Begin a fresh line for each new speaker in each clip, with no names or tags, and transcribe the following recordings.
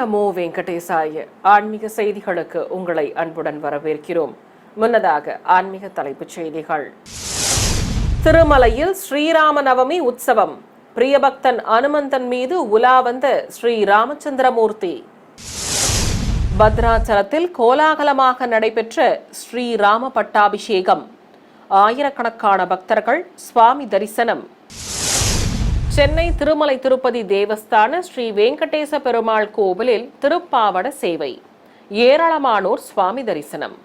நமோ வெங்கடேசாய. ஆன்மீக செய்திகளுக்கு உங்களை அன்புடன் வரவேற்கிறோம். முன்னதாக ஆன்மீக தலைப்புச் செய்திகள். திருமலையில் ஸ்ரீராம நவமி உற்சவம். பிரியபக்தன் அனுமந்தன் மீது உலா வந்த ஸ்ரீ ராமச்சந்திரமூர்த்தி. பத்ராச்சலத்தில் கோலாகலமாக நடைபெற்ற ஸ்ரீராம பட்டாபிஷேகம். ஆயிரக்கணக்கான பக்தர்கள் சுவாமி தரிசனம். சென்னை திருமலை திருப்பதி தேவஸ்தான ஸ்ரீ வெங்கடேச பெருமாள் கோவிலில் திருப்பாவட சேவை. ஏராளமானோர் சுவாமி தரிசனம்.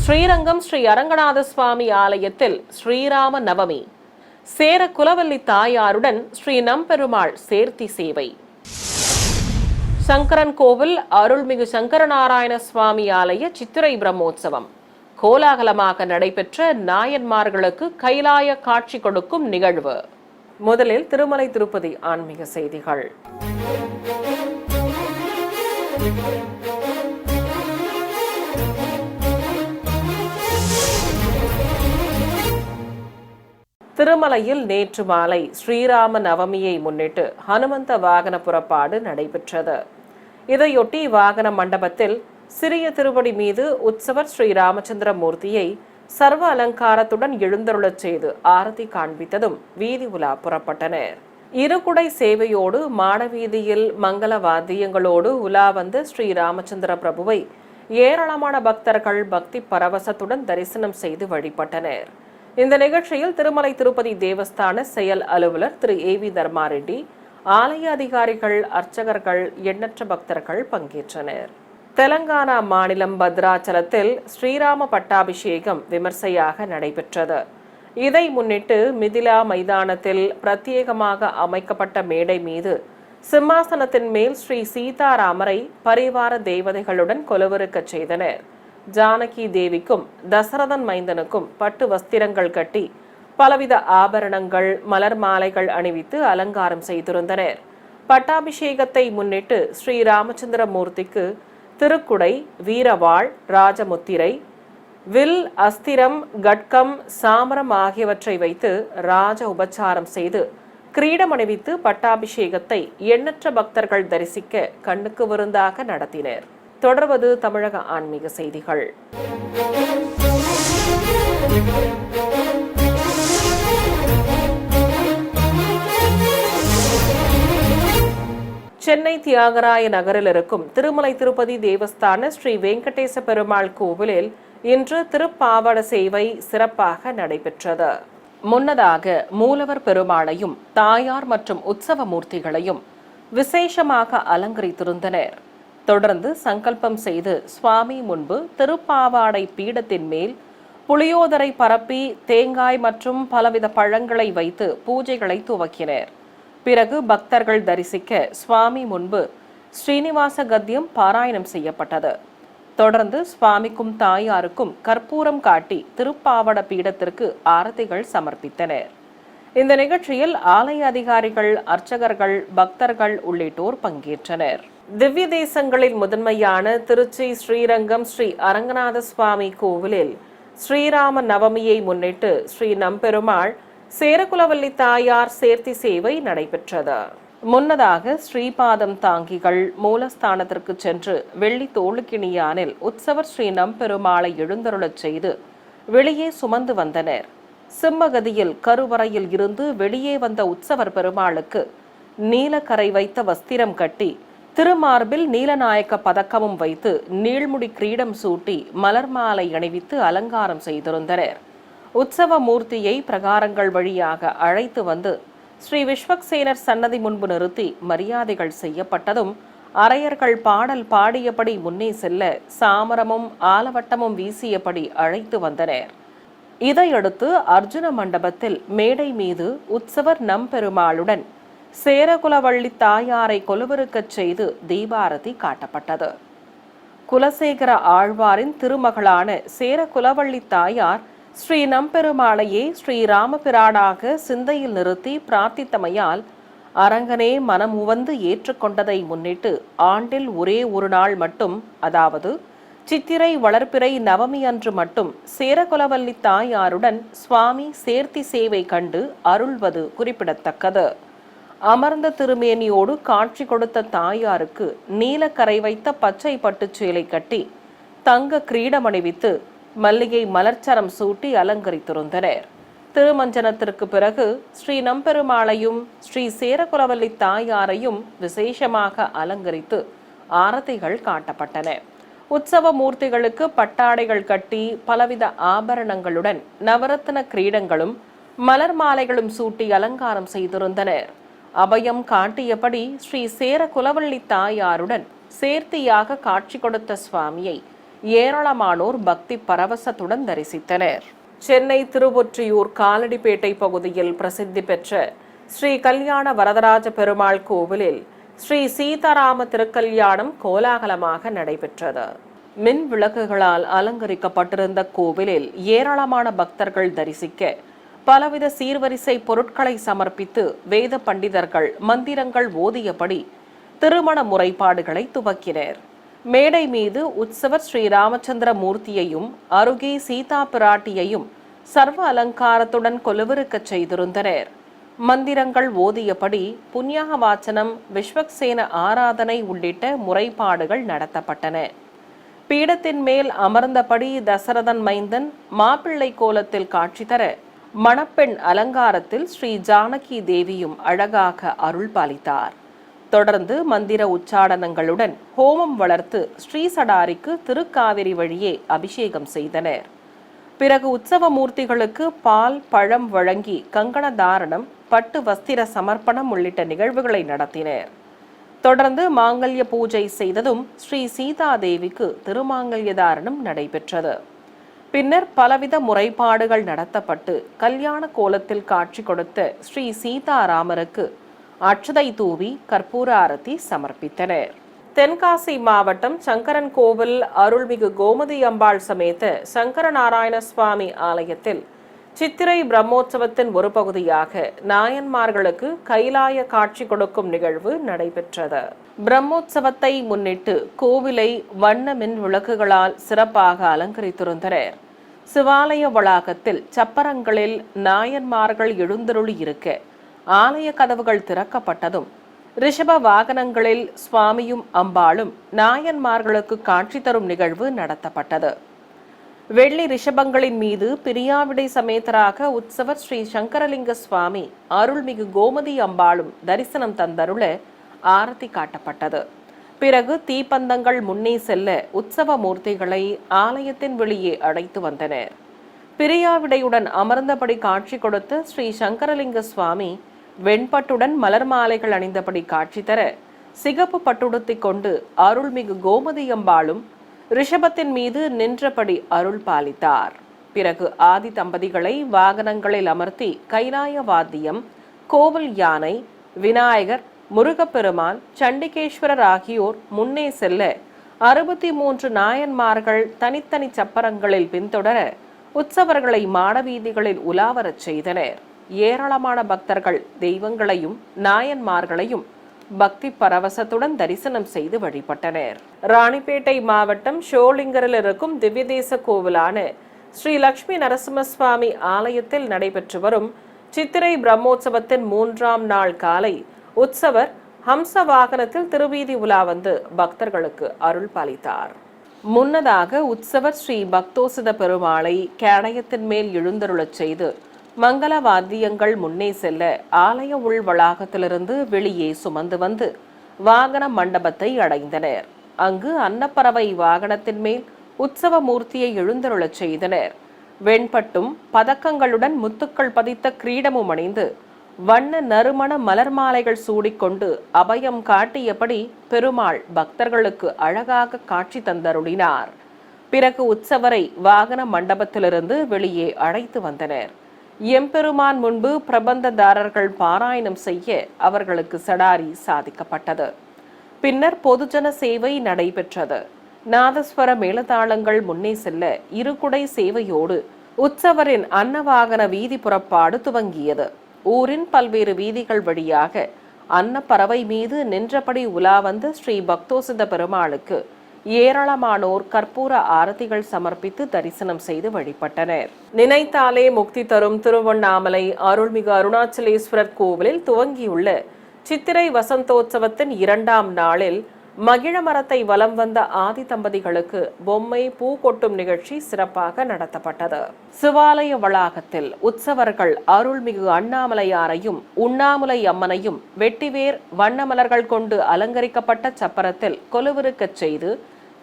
ஸ்ரீரங்கம் ஸ்ரீ அரங்கநாத சுவாமி ஆலயத்தில் ஸ்ரீராம நவமி. சேர குலவல்லி தாயாருடன் ஸ்ரீ நம்பெருமாள் சேர்த்தி சேவை. சங்கரன் கோவில் அருள்மிகு சங்கரநாராயண சுவாமி ஆலய சித்திரை பிரம்மோற்சவம். கோலாகலமாக நடைபெற்ற நாயன்மார்களுக்கு கைலாய காட்சி கொடுக்கும் நிகழ்வு. முதலில் திருமலை திருப்பதி ஆன்மீக செய்திகள். திருமலையில் நேற்று மாலை ஸ்ரீராம நவமியை முன்னிட்டு ஹனுமந்த வாகன புறப்பாடு நடைபெற்றது. இதையொட்டி வாகன மண்டபத்தில் சிறிய திருவடி மீது உற்சவர் ஸ்ரீ ராமச்சந்திர மூர்த்தியை சர்வ அலங்காரத்துடன் எழுந்தருளச் செய்து ஆரத்தி காண்பித்ததும் வீதி உலா புறப்பட்டனர். இருகுடை சேவையோடு மாடவீதியில் மங்கள வாத்தியங்களோடு உலா வந்த ஸ்ரீ ராமச்சந்திர பிரபுவை ஏராளமான பக்தர்கள் பக்தி பரவசத்துடன் தரிசனம் செய்து வழிபட்டனர். இந்த நிகழ்ச்சியில் திருமலை திருப்பதி தேவஸ்தான செயல் அலுவலர் திரு ஏ.வி. தர்மாரெட்டி, ஆலய அதிகாரிகள், அர்ச்சகர்கள், எண்ணற்ற பக்தர்கள் பங்கேற்றனர். தெலங்கானா மாநிலம் பத்ராச்சலத்தில் ஸ்ரீராம பட்டாபிஷேகம் விமர்சையாக நடைபெற்றது. இதை முன்னிட்டு மிதிலா மைதானத்தில் பிரத்யேகமாக அமைக்கப்பட்ட மேடை மீது சிம்மாசனத்தின் மேல் ஸ்ரீ சீதாராமரை பரிவார தேவதைகளுடன் கொலுவிருக்கச் செய்தனர். ஜானகி தேவிக்கும் தசரதன் மைந்தனுக்கும் பட்டு வஸ்திரங்கள் கட்டி பலவித ஆபரணங்கள், மலர் மாலைகள் அணிவித்து அலங்காரம் செய்திருந்தனர். பட்டாபிஷேகத்தை முன்னிட்டு ஸ்ரீ ராமச்சந்திர மூர்த்திக்கு திருக்குடை, வீரவாள், ராஜமுத்திரை, வில், அஸ்திரம், கட்கம், சாமரம் ஆகியவற்றை வைத்து ராஜ உபச்சாரம் செய்து கிரீடம் அணிவித்து பட்டாபிஷேகத்தை எண்ணற்ற பக்தர்கள் தரிசிக்க கண்ணுக்கு விருந்தாக நடத்தினர். தொடர்வது தமிழக ஆன்மீக செய்திகள். சென்னை தியாகராய நகரில் இருக்கும் திருமலை திருப்பதி தேவஸ்தான ஸ்ரீ வெங்கடேச பெருமாள் கோவிலில் இன்று திருப்பாவட சேவை சிறப்பாக நடைபெற்றது. முன்னதாக மூலவர் பெருமாளையும் தாயார் மற்றும் உற்சவ மூர்த்திகளையும் விசேஷமாக அலங்கரித்திருந்தனர். தொடர்ந்து சங்கல்பம் செய்து சுவாமி முன்பு திருப்பாவாடை பீடத்தின் மேல் புளியோதரை பரப்பி தேங்காய் மற்றும் பலவித பழங்களை வைத்து பூஜைகளை துவக்கினர். பிறகு பக்தர்கள் தரிசிக்க சுவாமி முன்பு ஸ்ரீனிவாச கத்தியம் பாராயணம் செய்யப்பட்டது. தொடர்ந்து சுவாமிக்கும் தாயாருக்கும் கற்பூரம் காட்டி திருப்பாவட பீடத்திற்கு ஆரத்திகள் சமர்ப்பித்தனர். இந்த நிகழ்ச்சியில் ஆலய அதிகாரிகள், அர்ச்சகர்கள், பக்தர்கள் உள்ளிட்டோர் பங்கேற்றனர். திவ்ய தேசங்களில் முதன்மையான திருச்சி ஸ்ரீரங்கம் ஸ்ரீ அரங்கநாத சுவாமி கோவிலில் ஸ்ரீராம நவமியை முன்னிட்டு ஸ்ரீ நம்பெருமாள் சேரகுலவல்லி தாயார் சேர்த்தி சேவை நடைபெற்றது. முன்னதாக ஸ்ரீபாதம் தாங்கிகள் மூலஸ்தானத்திற்கு சென்று வெள்ளி தோளுக்கிணியானில் உற்சவர் ஸ்ரீ நம்பெருமாளை எழுந்தருளச் செய்து வெளியே சுமந்து வந்தனர். சிம்மகதியில் கருவறையில் இருந்து வெளியே வந்த உற்சவர் பெருமாளுக்கு நீலக்கரை வைத்த வஸ்திரம் கட்டி திருமார்பில் நீலநாயக்க பதக்கமும் வைத்து நீள்முடி கிரீடம் சூட்டி மலர் மாலை அணிவித்து அலங்காரம் செய்திருந்தனர். உற்சவ மூர்த்தியை பிரகாரங்கள் வழியாக அழைத்து வந்து ஸ்ரீ விஸ்வக்சேனர் சன்னதி முன்பு நிறுத்தி மரியாதைகள் செய்யப்பட்டதும் அரையர்கள் பாடல் பாடியபடி முன்னே செல்ல சாமரமும் ஆலவட்டமும் வீசியபடி அழைத்து வந்தனர். இதையடுத்து அர்ஜுன மண்டபத்தில் மேடை மீது உற்சவர் நம்பெருமாளுடன் சேரகுலவள்ளி தாயாரை கொலுவிருக்கச் செய்து தீபாரதி காட்டப்பட்டது. குலசேகர ஆழ்வாரின் திருமகளான சேரகுலவள்ளி தாயார் ஸ்ரீ நம்பெருமாளையே ஸ்ரீராமபிரானாக சிந்தையில் நிறுத்தி பிரார்த்தித்தமையால் அரங்கனே மனமுவந்து ஏற்றுக்கொண்டதை முன்னிட்டு ஆண்டில் ஒரே ஒரு நாள் மட்டும், அதாவது சித்திரை வளர்ப்பிறை நவமி அன்று மட்டும் சேரகுலவல்லி தாயாருடன் சுவாமி சேர்த்தி சேவை கண்டு அருள்வது குறிப்பிடத்தக்கது. அமர்ந்த திருமேனியோடு காட்சி கொடுத்த தாயாருக்கு நீலக்கரை வைத்த பச்சை பட்டுச் சேலை கட்டி தங்க கிரீடம் அணிவித்து மல்லிகை மலர்ச்சரம் சூட்டி அலங்கரித்திருந்தனர். திருமஞ்சனத்திற்கு பிறகு ஸ்ரீ நம்பெருமாளையும் ஸ்ரீ சேரகுலவல்லி தாயாரையும் விசேஷமாக அலங்கரித்து ஆரத்திகள் காட்டப்பட்டன. உற்சவ மூர்த்திகளுக்கு பட்டாடைகள் கட்டி பலவித ஆபரணங்களுடன் நவரத்ன கிரீடங்களும் மலர் மாலைகளும் சூட்டி அலங்காரம் செய்திருந்தனர். அபயம் காட்டியபடி ஸ்ரீ சேர குலவள்ளி தாயாருடன் சேர்த்தியாக காட்சி கொடுத்த சுவாமியை ஏராளமானோர் பக்தி பரவசத்துடன் தரிசித்தனர். சென்னை திருவொற்றியூர் காலடிப்பேட்டை பகுதியில் பிரசித்தி பெற்ற ஸ்ரீ கல்யாண வரதராஜ பெருமாள் கோவிலில் ஸ்ரீ சீதாராம திருக்கல்யாணம் கோலாகலமாக நடைபெற்றது. மின் விளக்குகளால் அலங்கரிக்கப்பட்டிருந்த கோவிலில் ஏராளமான பக்தர்கள் தரிசிக்க பலவித சீர்வரிசை பொருட்களை சமர்ப்பித்து வேத பண்டிதர்கள் மந்திரங்கள் ஓதியபடி திருமண முறைப்பாடுகளை துவக்கினர். மேடை மீது உற்சவர் ஸ்ரீ ராமச்சந்திர மூர்த்தியையும் அருகே சீதா பிராட்டியையும் சர்வ அலங்காரத்துடன் கொலுவிருக்கச் செய்திருந்தனர். மந்திரங்கள் ஓதியபடி புண்ணியாக வாச்சனம், விஸ்வக்சேன ஆராதனை உள்ளிட்ட முறைப்பாடுகள் நடத்தப்பட்டன. பீடத்தின் மேல் அமர்ந்தபடி தசரதன் மைந்தன் மாப்பிள்ளை கோலத்தில் காட்சி தர மணப்பெண் அலங்காரத்தில் ஸ்ரீ ஜானகி தேவியும் அழகாக அருள் பாலித்தார். தொடர்ந்து மந்திர உச்சாடனங்களுடன் ஹோமம் வளர்த்து ஸ்ரீசடாரிக்கு திருக்காவிரி வழியே அபிஷேகம் செய்தனர். பிறகு உற்சவ மூர்த்திகளுக்கு பால் பழம் வழங்கி கங்கண தாரணம், பட்டு வஸ்திர சமர்ப்பணம் உள்ளிட்ட நிகழ்வுகளை நடத்தினர். தொடர்ந்து மாங்கல்ய பூஜை செய்ததும் ஸ்ரீ சீதாதேவிக்கு திருமாங்கல்ய தாரணம் நடைபெற்றது. பின்னர் பலவித முறைப்பாடுகள் நடத்தப்பட்டு கல்யாண கோலத்தில் காட்சி கொடுத்த ஸ்ரீ சீதாராமருக்கு அட்சதை தூவி கற்பூர ஆரத்தி சமர்ப்பித்தனர். தென்காசி மாவட்டம் சங்கரன் கோவில் அருள்மிகு கோமதி அம்பாள் சமேத சங்கரநாராயண சுவாமி ஆலயத்தில் சித்திரை பிரம்மோற்சவத்தின் ஒரு பகுதியாக நாயன்மார்களுக்கு கைலாய காட்சி கொடுக்கும் நிகழ்வு நடைபெற்றது. பிரம்மோற்சவத்தை முன்னிட்டு கோவிலை வண்ண மின் விளக்குகளால் சிறப்பாக அலங்கரித்திருந்தனர். சிவாலய வளாகத்தில் சப்பரங்களில் நாயன்மார்கள் எழுந்தருளி இருக்க ஆலய கதவுகள் திறக்கப்பட்டதும் ரிஷப வாகனங்களில் சுவாமியும் அம்பாளும் நாயன்மார்களுக்கு காட்சி தரும் நிகழ்வு நடத்தப்பட்டது. வெள்ளி ரிஷபங்களின் மீது பிரியாவிடை சமேதராக உற்சவர் ஸ்ரீ சங்கரலிங்க சுவாமி அருள்மிகு கோமதி அம்பாளும் தரிசனம் தந்தருள ஆரத்தி காட்டப்பட்டது. பிறகு தீப்பந்தங்கள் முன்னே செல்ல உற்சவ மூர்த்திகளை ஆலயத்தின் வெளியே அழைத்து வந்தனர். பிரியாவிடையுடன் அமர்ந்தபடி காட்சி கொடுத்த ஸ்ரீ சங்கரலிங்க சுவாமி வெண்பட்டுடன் மலர் மாலைகள் அணிந்தபடி காட்சி தர சிகப்பு பட்டுடுத்திக் கொண்டு அருள்மிகு கோமதி அம்பாளும் ரிஷபத்தின் மீது நின்றபடி அருள் பாலித்தார். பிறகு ஆதி தம்பதிகளை வாகனங்களில் அமர்த்தி கைலாய வாத்தியம், கோவில் யானை, விநாயகர், முருகப்பெருமான், சண்டிகேஸ்வரர் ஆகியோர் முன்னே செல்ல 63 நாயன்மார்கள் தனித்தனி சப்பரங்களில் பின்தொடர உற்சவர்களை மாடவீதிகளில் உலாவரச் செய்தனர். ஏராளமான பக்தர்கள் தெய்வங்களையும் நாயன்மார்களையும் பக்தி பரவசத்துடன் தரிசனம் செய்து வழிபட்டனர். ராணிப்பேட்டை மாவட்டம் ஷோலிங்கரில் இருக்கும் திவ்யதேச கோவிலான ஸ்ரீ லட்சுமி நரசிம்மசுவாமி ஆலயத்தில் நடைபெற்று வரும் சித்திரை பிரம்மோற்சவத்தின் 3ஆம் நாள் காலை உற்சவர் ஹம்ச வாகனத்தில் திருவீதி உலா வந்து பக்தர்களுக்கு அருள் பாலித்தார். முன்னதாக உற்சவர் ஸ்ரீ பக்தோசித பெருமாளை கேடயத்தின் மேல் எழுந்தருளச் செய்து மங்கள வாத்தியங்கள் முன்னே செல்ல ஆலய உள் வளாகத்திலிருந்து வெளியே சுமந்து வந்து வாகன மண்டபத்தை அடைந்தனர். அங்கு அன்னப்பறவை வாகனத்தின் மேல் உற்சவ மூர்த்தியை எழுந்தருளச் செய்தனர். வெண்பட்டும் பதக்கங்களுடன் முத்துக்கள் பதித்த கிரீடமும் அணிந்து வண்ண நறுமண மலர் மாலைகள் சூடிக்கொண்டு அபயம் காட்டியபடி பெருமாள் பக்தர்களுக்கு அழகாக காட்சி தந்தருளினார். பிறகு உற்சவரை வாகன மண்டபத்திலிருந்து வெளியே அழைத்து வந்தனர். எம்பெருமான் முன்பு பிரபந்ததாரர்கள் பாராயணம் செய்ய அவர்களுக்கு சடாரி சாதிக்கப்பட்டது. பின்னர் பொதுஜன சேவை நடைபெற்றது. நாதஸ்வர மேளதாளங்கள் முன்னே செல்ல இருகுடை சேவையோடு உற்சவரின் அன்னவாகன வீதி புறப்பாடு துவங்கியது. ஊரின் பல்வேறு வீதிகள் வழியாக அன்னப்பறவை மீது நின்றபடி உலா வந்த ஸ்ரீ பக்தோசித பெருமாளுக்கு ஏராளமானோர் கற்பூர ஆரத்திகள் சமர்ப்பித்து தரிசனம் செய்து வழிபட்டனர். நினைத்தாலே முக்தி தரும் திருவண்ணாமலை அருள்மிகு அருணாச்சலேஸ்வரர் கோவிலில் துவங்கியுள்ள சித்திரை வசந்தோற்சவத்தின் 2ஆம் நாளில் மகிழ மரத்தை வலம் வந்த ஆதி தம்பதிகளுக்கு பொம்மை பூ கொட்டும் நிகழ்ச்சி சிறப்பாக நடத்தப்பட்டது. சிவாலய வளாகத்தில் உற்சவர்கள் அருள்மிகு அண்ணாமலையாரையும் உண்ணாமுலை அம்மனையும் வெட்டிவேர் வண்ணமலர்கள் கொண்டு அலங்கரிக்கப்பட்ட சப்பரத்தில் கொலுவிருக்கச் செய்து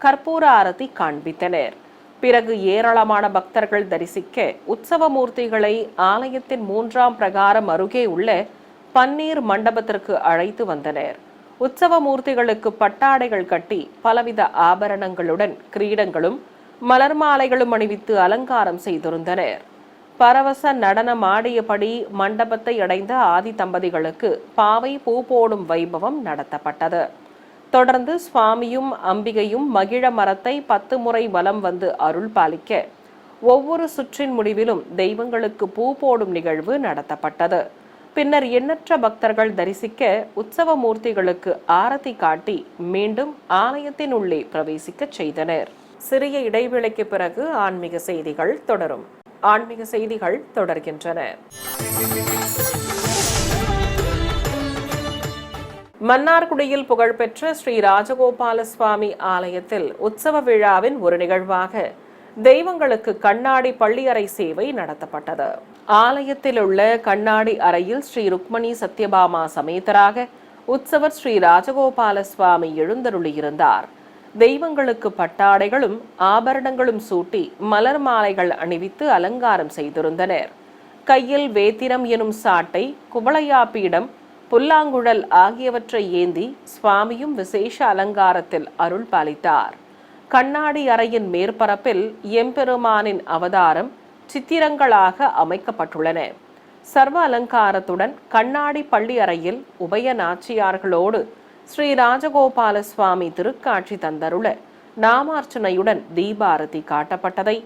கற்பூர ஆரத்தி காண்பித்தனர். பிறகு ஏராளமான பக்தர்கள் தரிசிக்க உற்சவ மூர்த்திகளை ஆலயத்தின் 3ஆம் பிரகாரம் அருகே உள்ள பன்னீர் மண்டபத்திற்கு அழைத்து வந்தனர். உற்சவ மூர்த்திகளுக்கு பட்டாடைகள் கட்டி பலவித ஆபரணங்களுடன் கிரீடங்களும் மலர் மாலைகளும் அணிவித்து அலங்காரம் செய்திருந்தனர். பரவச நடனம் ஆடியபடி மண்டபத்தை அடைந்த ஆதி தம்பதிகளுக்கு பாவை பூ போடும் வைபவம் நடத்தப்பட்டது. தொடர்ந்து சுவாமியும் அம்பிகையும் மகிழ மரத்தை 10 முறை வலம் வந்து அருள் பாலிக்க ஒவ்வொரு சுற்றின் முடிவிலும் தெய்வங்களுக்கு பூ போடும் நிகழ்வு நடத்தப்பட்டது. பின்னர் எண்ணற்ற பக்தர்கள் தரிசிக்க உற்சவ மூர்த்திகளுக்கு ஆரத்தி காட்டி மீண்டும் ஆலயத்தின் உள்ளே பிரவேசிக்க செய்தனர். சிறிய இடைவேளைக்கு பிறகு ஆன்மீக செய்திகள் தொடரும். ஆன்மீக செய்திகள் தொடர்கின்றன. மன்னார்குடியில் புகழ்பெற்ற ஸ்ரீ ராஜகோபால சுவாமி ஆலயத்தில் உற்சவ விழாவின் ஒரு நிகழ்வாக தெய்வங்களுக்கு கண்ணாடி பள்ளியறை சேவை நடத்தப்பட்டது. ஆலயத்தில் உள்ள கண்ணாடி அறையில் ஸ்ரீ ருக்மணி சத்யபாமா சமேதராக உற்சவர் ஸ்ரீ ராஜகோபால சுவாமி எழுந்தருளியிருந்தார். தெய்வங்களுக்கு பட்டாடைகளும் ஆபரணங்களும் சூட்டி மலர் மாலைகள் அணிவித்து அலங்காரம் செய்திருந்தனர். கையில் வேத்திரம் எனும் சாட்டை, குவளையாபீடம், புல்லாங்குழல் ஆகியவற்றை ஏந்தி சுவாமியும் விசேஷ அலங்காரத்தில் அருள் பாலித்தார். கண்ணாடி அறையின் மேற்பரப்பில் எம்பெருமானின் அவதாரம் சித்திரங்களாக அமைக்கப்பட்டுள்ளன. சர்வ அலங்காரத்துடன் கண்ணாடி பள்ளி அறையில் உபய நாச்சியார்களோடு ஸ்ரீ ராஜகோபால சுவாமி திருக்காட்சி தந்தருள நாமார்ச்சனையுடன் தீபாரதி காட்டப்பட்டதை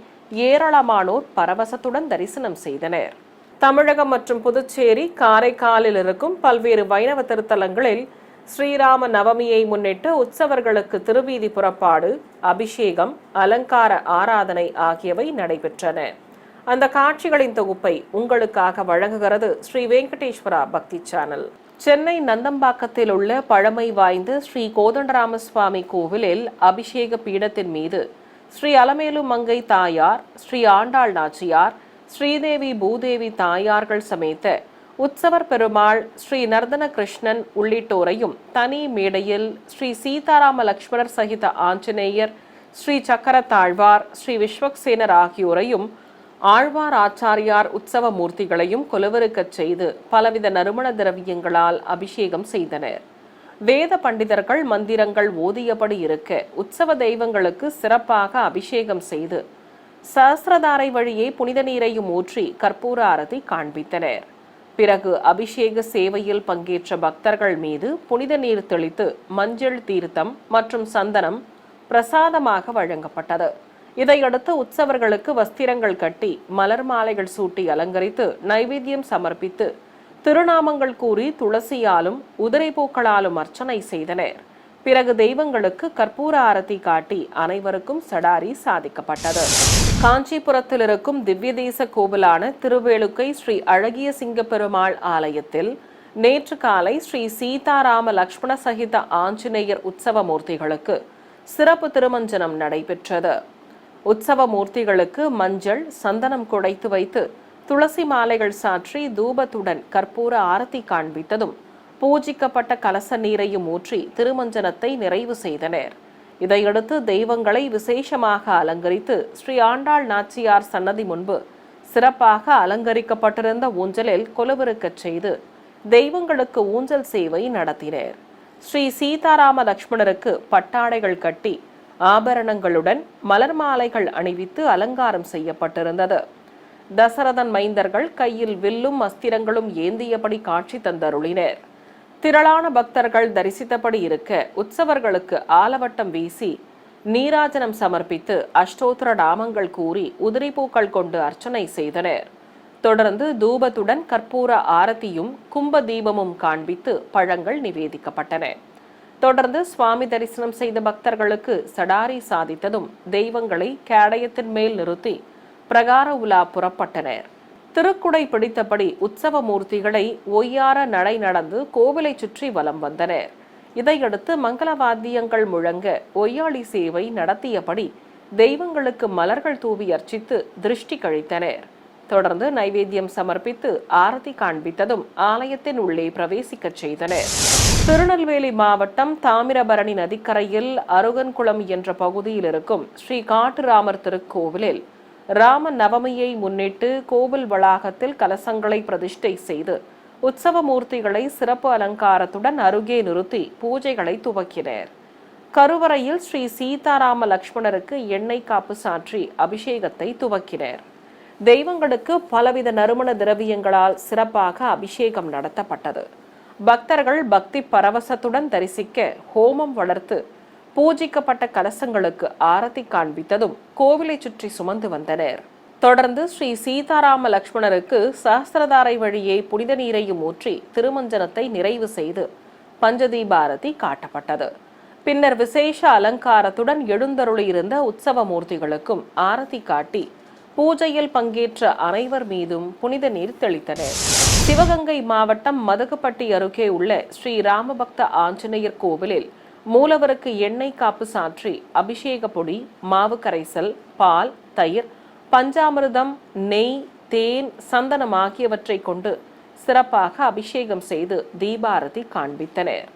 ஏராளமானோர் பரவசத்துடன் தரிசனம் செய்தனர். தமிழகம் மற்றும் புதுச்சேரி, காரைக்காலில் இருக்கும் பல்வேறு வைணவ திருத்தலங்களில் ஸ்ரீராம நவமியை முன்னிட்டு உற்சவர்களுக்கு திருவீதி புறப்பாடு, அபிஷேகம், அலங்கார ஆராதனை ஆகியவை நடைபெற்றன. அந்த காட்சிகளின் தொகுப்பை உங்களுக்காக வழங்குகிறது ஸ்ரீ வெங்கடேஸ்வரா பக்தி சேனல். சென்னை நந்தம்பாக்கத்தில் உள்ள பழமை வாய்ந்த ஸ்ரீ கோதண்டராமசுவாமி கோவிலில் அபிஷேக பீடத்தின் மீது ஸ்ரீ அலமேலு மங்கை தாயார், ஸ்ரீ ஆண்டாள் நாச்சியார், ஸ்ரீதேவி பூதேவி தாயார்கள் சமேத உற்சவர் பெருமாள், ஸ்ரீ நர்தன கிருஷ்ணன் உள்ளிட்டோரையும் தனி மேடையில் ஸ்ரீ சீதாராம லக்ஷ்மணர் சகித ஆஞ்சநேயர், ஸ்ரீ சக்கர தாழ்வார், ஸ்ரீ விஸ்வக்சேனர் ஆகியோரையும் ஆழ்வார் ஆச்சாரியார் உற்சவ மூர்த்திகளையும் கொலுவிருக்கச் செய்து பலவித நறுமண திரவியங்களால் அபிஷேகம் செய்தனர். வேத பண்டிதர்கள் மந்திரங்கள் ஓதியபடி இருக்க உற்சவ தெய்வங்களுக்கு சிறப்பாக அபிஷேகம் செய்து சஹஸ்ரதாரை வழியே புனித நீரையும் ஊற்றி கற்பூர ஆரத்தி காண்பித்தனர். பிறகு அபிஷேக சேவையில் பங்கேற்ற பக்தர்கள் மீது புனித நீர் தெளித்து மஞ்சள் தீர்த்தம் மற்றும் சந்தனம் பிரசாதமாக வழங்கப்பட்டது. இதையடுத்து உற்சவர்களுக்கு வஸ்திரங்கள் கட்டி மலர் மாலைகள் சூட்டி அலங்கரித்து நைவேத்தியம் சமர்ப்பித்து திருநாமங்கள் கூறி துளசியாலும் உதிரை பூக்களாலும் அர்ச்சனை செய்தனர். பிறகு தெய்வங்களுக்கு கற்பூர ஆரத்தி காட்டி அனைவருக்கும் சடாரி சாதிக்கப்பட்டது. காஞ்சிபுரத்தில் இருக்கும் திவ்ய தேச கோவிலான திருவேலுக்கை ஸ்ரீ அழகிய சிங்க பெருமாள் ஆலயத்தில் நேற்று காலை ஸ்ரீ சீதாராம லக்ஷ்மண சகித ஆஞ்சநேயர் உற்சவ மூர்த்திகளுக்கு சிறப்பு திருமஞ்சனம் நடைபெற்றது. உற்சவ மூர்த்திகளுக்கு மஞ்சள், சந்தனம் குடைத்து வைத்து துளசி மாலைகள் சாற்றி தூபத்துடன் கற்பூர ஆரத்தி காண்பித்ததும் பூஜிக்கப்பட்ட கலச நீரையும் ஊற்றி திருமஞ்சனத்தை நிறைவு செய்தனர். இதையடுத்து தெய்வங்களை விசேஷமாக அலங்கரித்து ஸ்ரீ ஆண்டாள் நாச்சியார் சன்னதி முன்பு சிறப்பாக அலங்கரிக்கப்பட்டிருந்த ஊஞ்சலில் கொலுவிருக்கச் செய்து தெய்வங்களுக்கு ஊஞ்சல் சேவை நடத்தினர். ஸ்ரீ சீதாராம லக்ஷ்மணருக்கு பட்டாடைகள் கட்டி ஆபரணங்களுடன் மலர் மாலைகள் அணிவித்து அலங்காரம் செய்யப்பட்டிருந்தது. தசரதன் மைந்தர்கள் கையில் வில்லும் அஸ்திரங்களும் ஏந்தியபடி காட்சி தந்தருளினர். திரளான பக்தர்கள் தரிசித்தபடி இருக்க உற்சவர்களுக்கு ஆலவட்டம் வீசி நீராஜனம் சமர்ப்பித்து அஷ்டோத்திர நாமங்கள் கூறி உதிரி பூக்கள் கொண்டு அர்ச்சனை செய்தனர். தொடர்ந்து தூபத்துடன் கற்பூர ஆரத்தியும் கும்ப தீபமும் காண்பித்து பழங்கள் நிவேதிக்கப்பட்டன. தொடர்ந்து சுவாமி தரிசனம் செய்த பக்தர்களுக்கு சடாரி சாதித்ததும் தெய்வங்களை கேடயத்தின் மேல் நிறுத்தி பிரகார உலா புறப்பட்டனர். திருக்குடை பிடித்தபடி உற்சவ மூர்த்திகளை ஒய்யார நடை நடந்து கோவிலை சுற்றி வலம் வந்தனர். இதையடுத்து மங்கள வாத்தியங்கள் முழங்க ஒய்யாளி சேவை நடத்தியபடி தெய்வங்களுக்கு மலர்கள் தூவி அர்ச்சித்து திருஷ்டி கழித்தனர். தொடர்ந்து நைவேத்தியம் சமர்ப்பித்து ஆரத்தி காண்பித்ததும் ஆலயத்தின் உள்ளே பிரவேசிக்கச் செய்தனர். திருநெல்வேலி மாவட்டம் தாமிரபரணி நதிக்கரையில் அருகன்குளம் என்ற பகுதியில் இருக்கும் ஸ்ரீ காட்டுராமர் திருக்கோவிலில் ராம நவமியை முன்னிட்டு கோவில் வளாகத்தில் கலசங்களை பிரதிஷ்டை செய்து உற்சவ மூர்த்திகளை சிறப்பு அலங்காரத்துடன் அருகே நிறுத்தி பூஜைகளை துவக்கினர். கருவறையில் ஸ்ரீ சீதாராம லக்ஷ்மணருக்கு எண்ணெய் காப்பு சாற்றி அபிஷேகத்தை துவக்கினர். தெய்வங்களுக்கு பலவித நறுமண திரவியங்களால் சிறப்பாக அபிஷேகம் நடத்தப்பட்டது. பக்தர்கள் பக்தி பரவசத்துடன் தரிசிக்க ஹோமம் வளர்த்து பூஜிக்கப்பட்ட கலசங்களுக்கு ஆரத்தி காண்பித்ததும் கோவிலை சுற்றி சுமந்து வந்தனர். தொடர்ந்து ஸ்ரீ சீதாராம லக்ஷ்மணருக்கு சஹஸ்ரதாரை வழியே புனித நீரையும் ஊற்றி திருமஞ்சனத்தை நிறைவு செய்து பஞ்சதீபாரதி காட்டப்பட்டது. பின்னர் விசேஷ அலங்காரத்துடன் எழுந்தருளியிருந்த உற்சவ மூர்த்திகளுக்கும் ஆரத்தி காட்டி பூஜையில் பங்கேற்ற அனைவர் மீதும் புனித நீர் தெளித்தனர். சிவகங்கை மாவட்டம் மதகுப்பட்டி அருகே உள்ள ஸ்ரீ ராமபக்த ஆஞ்சநேயர் கோவிலில் மூலவருக்கு எண்ணெய் காப்பு சாற்றி அபிஷேக பொடி, மாவு கரைசல், பால், தயிர், பஞ்சாமிர்தம், நெய், தேன், சந்தனம் ஆகியவற்றை கொண்டு சிறப்பாக அபிஷேகம் செய்து தீபாரதி காண்பித்தனர்.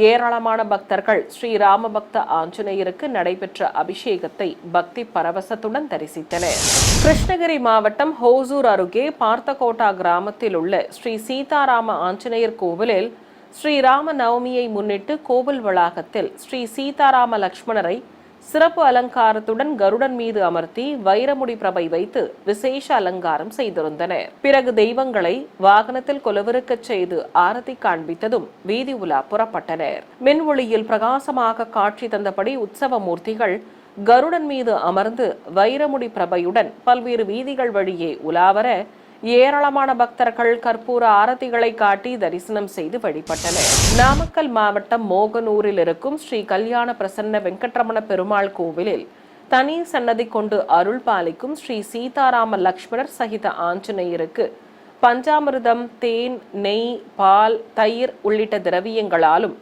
ஏராளமான பக்தர்கள் ஸ்ரீ ராமபக்த ஆஞ்சநேயருக்கு நடைபெற்ற அபிஷேகத்தை பக்தி பரவசத்துடன் தரிசித்தனர். கிருஷ்ணகிரி மாவட்டம் ஹோசூர் அருகே பார்த்தகோட்டா கிராமத்தில் உள்ள ஸ்ரீ சீதாராம ஆஞ்சநேயர் கோவிலில் ஸ்ரீராம நவமியை முன்னிட்டு கோவில் வளாகத்தில் ஸ்ரீ சீதாராம லக்ஷ்மணரை சிறப்பு அலங்காரத்துடன் கருடன் மீது அமர்த்தி வைரமுடி பிரபை வைத்து விசேஷ அலங்காரம் செய்திருந்தனர். பிறகு தெய்வங்களை வாகனத்தில் கொலுவிருக்கச் செய்து ஆரத்தி காண்பித்ததும் வீதி உலா புறப்பட்டனர். மின் ஒளியில் பிரகாசமாக காட்சி தந்தபடி உற்சவ மூர்த்திகள் கருடன் மீது அமர்ந்து வைரமுடி பிரபையுடன் பல்வேறு வீதிகள் வழியே உலாவர ஏராளமான பக்தர்கள் கற்பூர ஆரத்திகளை காட்டி தரிசனம் செய்து வழிபட்டனர். நாமக்கல் மாவட்டம் மோகனூரில் இருக்கும் ஸ்ரீ கல்யாண பிரசன்ன வெங்கட்ரமண பெருமாள் கோவிலில் தனி சன்னதி கொண்டு அருள் பாலிக்கும் ஸ்ரீ சீதாராம லக்ஷ்மணர் சகித ஆஞ்சநேயருக்கு பஞ்சாமிர்தம், தேன், நெய், பால், தயிர் உள்ளிட்ட திரவியங்களாலும்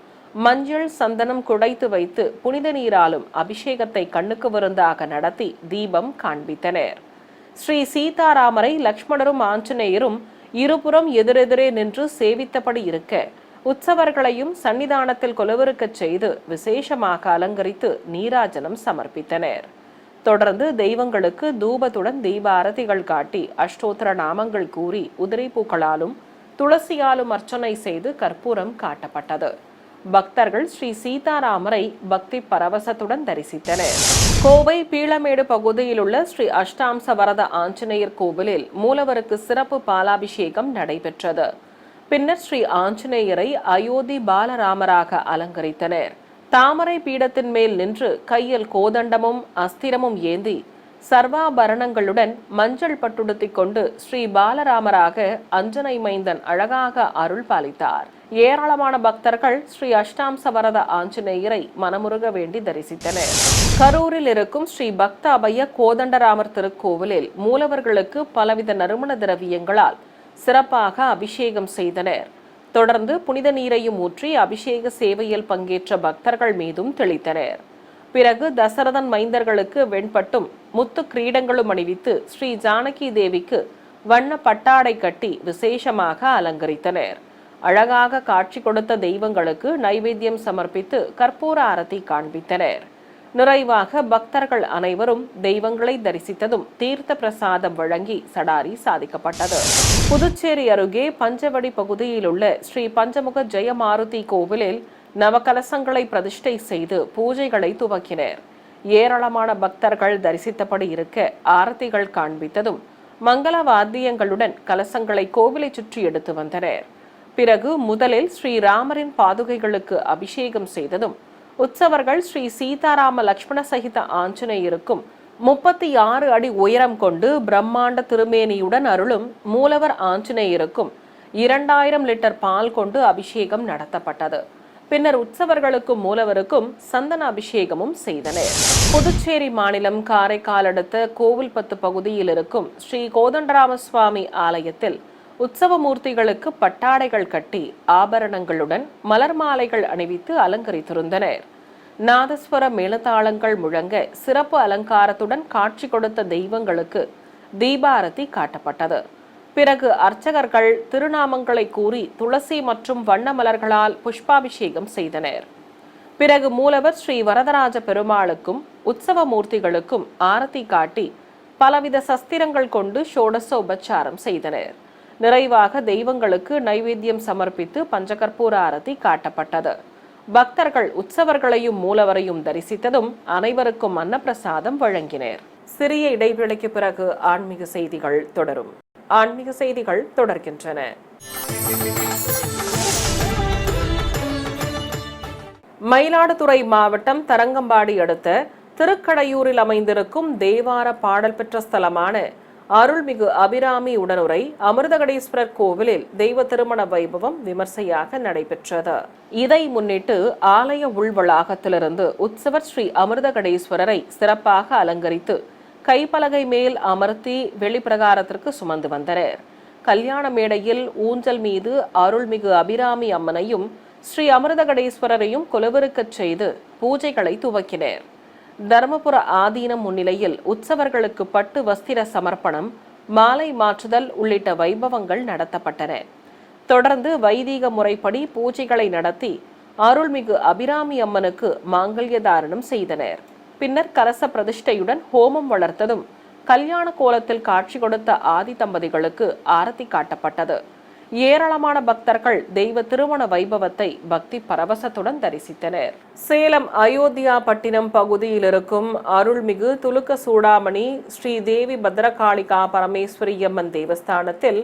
மஞ்சள், சந்தனம் குடைத்து வைத்து புனித நீராலும் அபிஷேகத்தை கண்ணுக்கு விருந்தாக நடத்தி தீபம் காண்பித்தனர். ஸ்ரீ சீதாராமரை லக்ஷ்மணரும் ஆஞ்சநேயரும் இருபுறம் எதிரெதிரே நின்று சேவித்தபடி இருக்க உற்சவர்களையும் சன்னிதானத்தில் கொலுவிருக்கச் செய்து விசேஷமாக அலங்கரித்து நீராஜனம் சமர்ப்பித்தனர். தொடர்ந்து தெய்வங்களுக்கு தூபத்துடன் தீபாரதிகள் காட்டி அஷ்டோத்திர நாமங்கள் கூறி உதிரை பூக்களாலும் துளசியாலும் அர்ச்சனை செய்து கற்பூரம் காட்டப்பட்டது. பக்தர்கள் ஸ்ரீ சீதாராமரை பக்தி பரவசத்துடன் தரிசித்தனர். கோவை பீளமேடு பகுதியில் உள்ள ஸ்ரீ அஷ்டாம்ச வரத ஆஞ்சநேயர் கோவிலில் மூலவருக்கு சிறப்பு பாலாபிஷேகம் நடைபெற்றது. பின்னர் ஸ்ரீ ஆஞ்சநேயரை அயோத்தி பாலராமராக அலங்கரித்தனர். தாமரை பீடத்தின் மேல் நின்று கையில் கோதண்டமும் அஸ்திரமும் ஏந்தி சர்வாபரணங்களுடன் மஞ்சள் பட்டுடுத்திக் கொண்டு ஸ்ரீ பாலராமராக அஞ்சனை மைந்தன் அழகாக அருள் பாலித்தார். ஏராளமான பக்தர்கள் ஸ்ரீ அஷ்டாம்ச வரத ஆஞ்சநேயரை மனமுருக வேண்டி தரிசித்தனர். கரூரில் இருக்கும் ஸ்ரீ பக்த அபய கோதண்டராமர் திருக்கோவிலில் மூலவர்களுக்கு பலவித நறுமண திரவியங்களால் சிறப்பாக அபிஷேகம் செய்தனர். தொடர்ந்து புனித நீரையும் ஊற்றி அபிஷேக சேவையில் பங்கேற்ற பக்தர்கள் மீதும் தெளித்தனர். பிறகு தசரதன் மைந்தர்களுக்கு வெண்பட்டும் முத்து கிரீடங்களும் அணிவித்து ஸ்ரீ ஜானகி தேவிக்கு வண்ண பட்டாடை கட்டி விசேஷமாக அலங்கரித்தனர். அழகாக காட்சி கொடுத்த தெய்வங்களுக்கு நைவேத்தியம் சமர்ப்பித்து கற்பூர ஆரத்தி காண்பித்தனர். நிறைவாக பக்தர்கள் அனைவரும் தெய்வங்களை தரிசித்ததும் தீர்த்த பிரசாதம் வழங்கி சடாரி சாதிக்கப்பட்டது. புதுச்சேரி அருகே பஞ்சவடி பகுதியில் உள்ள ஸ்ரீ பஞ்சமுக ஜெயமாருதி கோவிலில் நவகலசங்களை பிரதிஷ்டை செய்து பூஜைகளை துவக்கினர். ஏராளமான பக்தர்கள் தரிசித்தபடி இருக்க ஆரத்திகள் காண்பித்ததும் மங்கள வாத்தியங்களுடன் கலசங்களை கோவிலை சுற்றி எடுத்து வந்தனர். பிறகு முதலில் ஸ்ரீராமரின் பாதுகைகளுக்கு அபிஷேகம் செய்ததும் உற்சவர்கள் ஸ்ரீ சீதாராம லக்ஷ்மண சகித ஆஞ்சநேயருக்கும் 36 அடி உயரம் கொண்டு பிரம்மாண்ட திருமேனியுடன் அருளும் மூலவர் ஆஞ்சநேயருக்கும் 2000 லிட்டர் பால் கொண்டு அபிஷேகம் நடத்தப்பட்டது. பின்னர் உற்சவர்களுக்கும் மூலவருக்கும் சந்தன அபிஷேகமும் செய்தனர். புதுச்சேரி மாநிலம் காரைக்கால் அடுத்த கோவில்பத்து பகுதியில் இருக்கும் ஸ்ரீ கோதண்டராம சுவாமி ஆலயத்தில் உற்சவ மூர்த்திகளுக்கு பட்டாடைகள் கட்டி ஆபரணங்களுடன் மலர் மாலைகள் அணிவித்து அலங்கரித்திருந்தனர். நாதஸ்வர மேளதாளங்கள் முழங்க சிறப்பு அலங்காரத்துடன் காட்சி கொடுத்த தெய்வங்களுக்கு தீபாரதி காட்டப்பட்டது. பிறகு அர்ச்சகர்கள் திருநாமங்களை கூறி துளசி மற்றும் வண்ண மலர்களால் புஷ்பாபிஷேகம் செய்தனர். பிறகு மூலவர் ஸ்ரீ வரதராஜ பெருமாளுக்கும் உற்சவ மூர்த்திகளுக்கும் ஆரத்தி காட்டி பலவித சஸ்திரங்கள் கொண்டு ஷோடச உபச்சாரம் செய்தனர். நிறைவாக தெய்வங்களுக்கு நைவேத்தியம் சமர்ப்பித்து பஞ்சகற்பூர ஆரத்தி காட்டப்பட்டது. பக்தர்கள் உற்சவர்களையும் மூலவரையும் தரிசித்ததும் அனைவருக்கும் அன்னப்பிரசாதம் வழங்கினர். சிறிய இடைவெளிக்கு பிறகு ஆன்மீக செய்திகள் தொடரும். ஆன்மீக செய்திகள் தொடர்கின்றன. மயிலாடுதுறை மாவட்டம் தரங்கம்பாடி அடுத்த திருக்கடையூரில் அமைந்திருக்கும் தேவார பாடல் பெற்ற ஸ்தலமான அருள்மிகு அபிராமி உடனுரை அமிர்தகடேஸ்வரர் கோவிலில் தெய்வ திருமண வைபவம் விமர்சையாக நடைபெற்றது. இதை முன்னிட்டு ஆலய உள்வளாகத்திலிருந்து உற்சவர் ஸ்ரீ அமிர்தகடேஸ்வரரை சிறப்பாக அலங்கரித்து கைப்பலகை மேல் அமர்த்தி வெளிப்பிரகாரத்திற்கு சுமந்து வந்தனர். கல்யாண மேடையில் ஊஞ்சல் மீது அருள்மிகு அபிராமி அம்மனையும் ஸ்ரீ அமிர்தகடேஸ்வரரையும் கொலுவிருக்கச் செய்து பூஜைகளை துவக்கினர். தர்மபுர ஆதீனம் முன்னிலையில் உற்சவர்களுக்கு பட்டு வஸ்திர சமர்ப்பணம், மாலை மாற்றுதல் உள்ளிட்ட வைபவங்கள் நடத்தப்பட்டன. தொடர்ந்து வைதீக முறைப்படி பூஜைகளை நடத்தி அருள்மிகு அபிராமி அம்மனுக்கு மாங்கல்ய தாரணம் செய்தனர். பின்னர் கலச பிரதிஷ்டையுடன் ஹோமம் வளர்த்ததும் கல்யாண கோலத்தில் காட்சி கொடுத்த ஆதி தம்பதிகளுக்கு ஆரத்தி காட்டப்பட்டது. ஏராளமான பக்தர்கள் தெய்வ திருமண வைபவத்தை பக்தி பரவசத்துடன் தரிசித்தனர். சேலம் அயோத்தியா பட்டினம் பகுதியில் இருக்கும் அருள்மிகு துலுக்க சூடாமணி ஸ்ரீ தேவி பத்ரகாளிகா பரமேஸ்வரி அம்மன் தேவஸ்தானத்தில்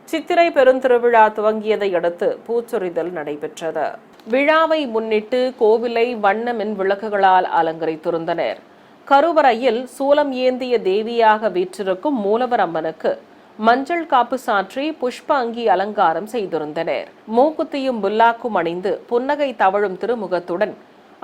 சித்திரை பெருந்திருவிழா துவங்கியதை அடுத்து பூச்சொரிதல் நடைபெற்றது. விழாவை முன்னிட்டு கோவிலை வண்ண மின் விளக்குகளால் அலங்கரித்திருந்தனர். கருவறையில் சூலம் ஏந்திய தேவியாக வீற்றிருக்கும் மூலவர் அம்மனுக்கு மஞ்சள் காப்பு சாற்றி புஷ்ப அங்கி அலங்காரம் செய்திருந்தனர். மூக்குத்தியும் புல்லாக்கும் அணிந்து புன்னகை தவழும் திருமுகத்துடன்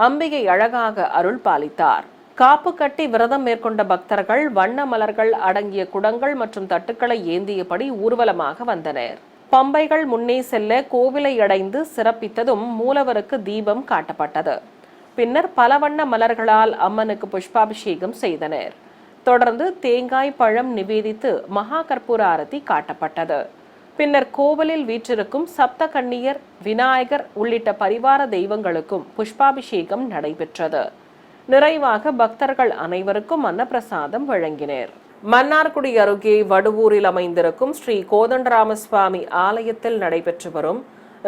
அம்பிகை அழகாக அருள் பாலித்தார். காப்பு கட்டி விரதம் மேற்கொண்ட பக்தர்கள் வண்ண மலர்கள் அடங்கிய குடங்கள் மற்றும் தட்டுக்களை ஏந்தியபடி ஊர்வலமாக வந்தனர். பம்பைகள் முன்னே செல்ல கோவிலை அடைந்து சிறப்பித்ததும் மூலவருக்கு தீபம் காட்டப்பட்டது. பின்னர் பல வண்ண மலர்களால் அம்மனுக்கு புஷ்பாபிஷேகம் செய்தனர். தொடர்ந்து தேங்காய் பழம் நிவேதித்து மகா கற்பூர ஆரத்தி காட்டப்பட்டது. பின்னர் கோவிலில் வீற்றிருக்கும் சப்த கன்னியர், விநாயகர் உள்ளிட்ட பரிவார தெய்வங்களுக்கும் புஷ்பாபிஷேகம் நடைபெற்றது. நிறைவாக பக்தர்கள் அனைவருக்கும் அன்னப்பிரசாதம் வழங்கினர். மன்னார்குடி அருகே வடுவூரில் அமைந்திருக்கும் ஸ்ரீ கோதண்டராமசுவாமி ஆலயத்தில் நடைபெற்று வரும்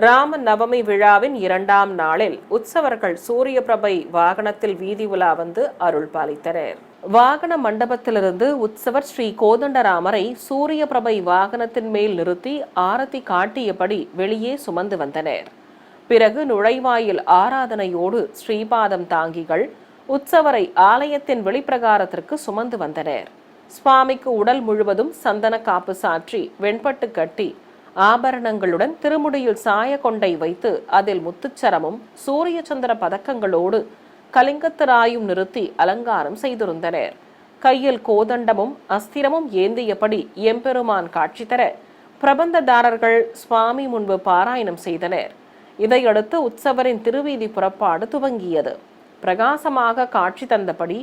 ராம நவமி விழாவின் 2ஆம் நாளில் உற்சவர்கள் சூரிய பிரபை வாகனத்தில் வீதி உலா வந்து அருள் பாலித்தனர். வாகன மண்டபத்திலிருந்து உற்சவர் ஸ்ரீ கோதண்டராமரை சூரிய பிரபை வாகனத்தின் மேல் நிறுத்தி ஆரத்தி காட்டியபடி வெளியே சுமந்து வந்தனர். பிறகு நுழைவாயில் ஆராதனையோடு ஸ்ரீபாதம் தாங்கிகள் உற்சவரை ஆலயத்தின் வெளிப்பிரகாரத்திற்கு சுமந்து வந்தனர். சுவாமிக்கு உடல் முழுவதும் சந்தன காப்பு சாற்றி வெண்பட்டு கட்டி ஆபரணங்களுடன் திருமுடியில் சாய கொண்டை வைத்து அதில் முத்துச்சரமும் சூரிய சந்திர பதக்கங்களோடு கலிங்கத்திராயும் நிறுத்தி அலங்காரம் செய்திருந்தனர். கையில் கோதண்டமும் அஸ்திரமும் ஏந்தியபடி எம்பெருமான் காட்சி தர பிரபந்ததாரர்கள் சுவாமி முன்பு பாராயணம் செய்தனர். இதையடுத்து உற்சவரின் திருவீதி புறப்பாடு துவங்கியது. பிரகாசமாக காட்சி தந்தபடி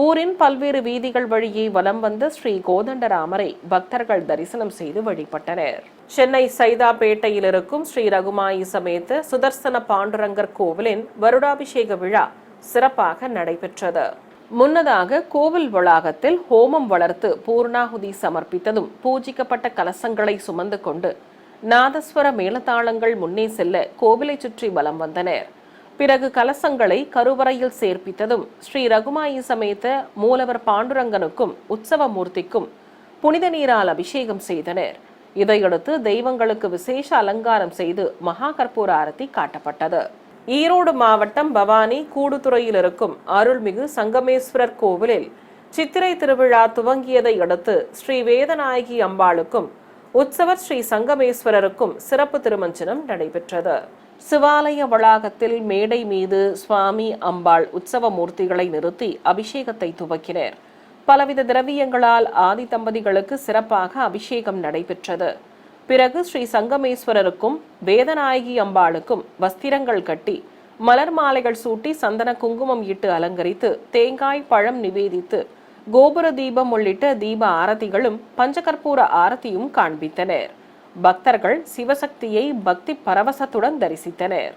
ஊரின் பல்வேறு வீதிகள் வழியே வலம் வந்த ஸ்ரீ கோதண்டராமரை பக்தர்கள் தரிசனம் செய்து வழிபட்டனர். சென்னை சைதாப்பேட்டையில் இருக்கும் ஸ்ரீ ரகுமாயி சமேத சுதர்சன பாண்டுரங்கர் கோவிலின் வருடாபிஷேக விழா சிறப்பாக நடைபெற்றது. முன்னதாக கோவில் வளாகத்தில் ஹோமம் வளர்த்து பூர்ணாகுதி சமர்ப்பித்ததும் பூஜிக்கப்பட்ட கலசங்களை சுமந்து கொண்டு நாதஸ்வர மேளதாளங்கள் முன்னே செல்ல கோவிலை சுற்றி வலம் வந்தனர். பிறகு கலசங்களை கருவறையில் சேர்ப்பித்ததும் ஸ்ரீ ரகுமாயி சமேத மூலவர் பாண்டுரங்கனுக்கும் உற்சவ மூர்த்திக்கும் புனித நீரால் அபிஷேகம் செய்தனர். இதையடுத்து தெய்வங்களுக்கு விசேஷ அலங்காரம் செய்து மகா கற்பூர ஆரத்தி காட்டப்பட்டது. ஈரோடு மாவட்டம் பவானி கூடுதுறையில் இருக்கும் அருள்மிகு சங்கமேஸ்வரர் கோவிலில் சித்திரை திருவிழா துவங்கியதை அடுத்து ஸ்ரீ வேதநாயகி அம்பாளுக்கும் உற்சவர் ஸ்ரீ சங்கமேஸ்வரருக்கும் சிறப்பு திருமஞ்சனம் நடைபெற்றது. சிவாலய வளாகத்தில் மேடை மீது சுவாமி அம்பாள் உற்சவ மூர்த்திகளை நிறுத்தி அபிஷேகத்தை துவக்கினர். பலவித திரவியங்களால் ஆதி தம்பதிகளுக்கு சிறப்பாக அபிஷேகம் நடைபெற்றது. பிறகு ஸ்ரீ சங்கமேஸ்வரருக்கும் வேதநாயகி அம்பாளுக்கும் வஸ்திரங்கள் கட்டி மலர் மாலைகள் சூட்டி சந்தன குங்குமம் இட்டு அலங்கரித்து தேங்காய் பழம் நிவேதித்து கோபுர தீபம் உள்ளிட்ட தீப ஆரத்திகளும் பஞ்சகற்பூர ஆரத்தியும் காண்பித்தனர். பக்தர்கள் சிவசக்தியை பக்தி பரவசத்துடன் தரிசித்தனர்.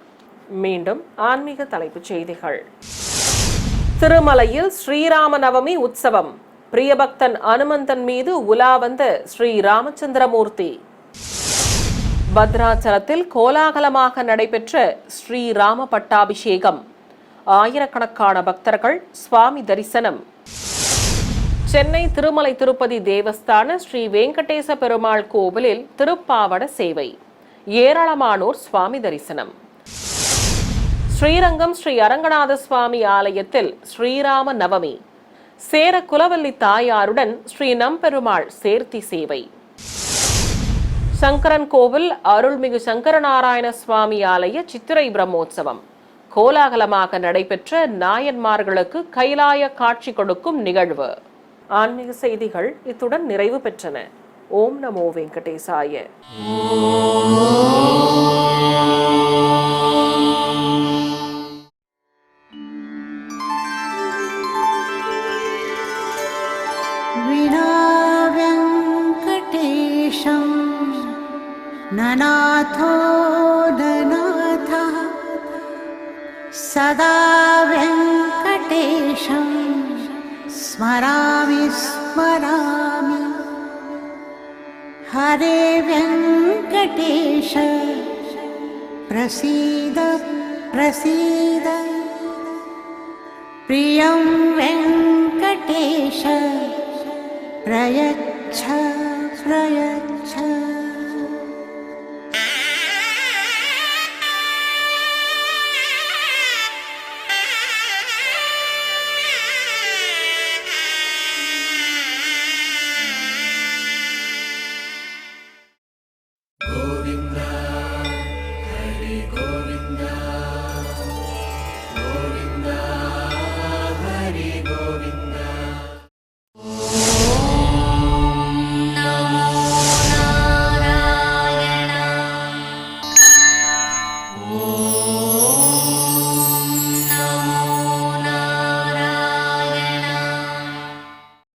மீண்டும் ஆன்மீக தலைப்புச் செய்திகள். திருமலையில் ஸ்ரீராம நவமி உற்சவம். பிரியபக்தன் அனுமந்தன் மீது உலா வந்த ஸ்ரீ ராமச்சந்திரமூர்த்தி. பத்ராச்சலத்தில் கோலாகலமாக நடைபெற்ற ஸ்ரீராம பட்டாபிஷேகம். ஆயிரக்கணக்கான பக்தர்கள் சுவாமி தரிசனம். சென்னை திருமலை திருப்பதி தேவஸ்தான ஸ்ரீ வெங்கடேச பெருமாள் கோவிலில் திருப்பாவட சேவை. ஏராளமானோர் சுவாமி தரிசனம். ஸ்ரீரங்கம் ஸ்ரீ அரங்கநாத சுவாமி ஆலயத்தில் ஸ்ரீராம நவமி. சேர குலவல்லி தாயாருடன் ஸ்ரீ நம்பெருமாள் சேர்த்தி சேவை. சங்கரன் கோவில் அருள்மிகு சங்கரநாராயண சுவாமி ஆலய சித்திரை பிரம்மோற்சவம். கோலாகலமாக நடைபெற்ற நாயன்மார்களுக்கு கைலாய காட்சி கொடுக்கும் நிகழ்வு. ஆன்மீக செய்திகள் இத்துடன் நிறைவு பெற்றன. ஓம் நமோ வெங்கடேசாய.
ननाथो ननाथः सदा वेङ्कटेशं स्मरामि स्मरामि. हरे वेङ्कटेश प्रसीद प्रसीद. प्रियं वेङ्कटेश प्रयच्छ प्रयच्छ.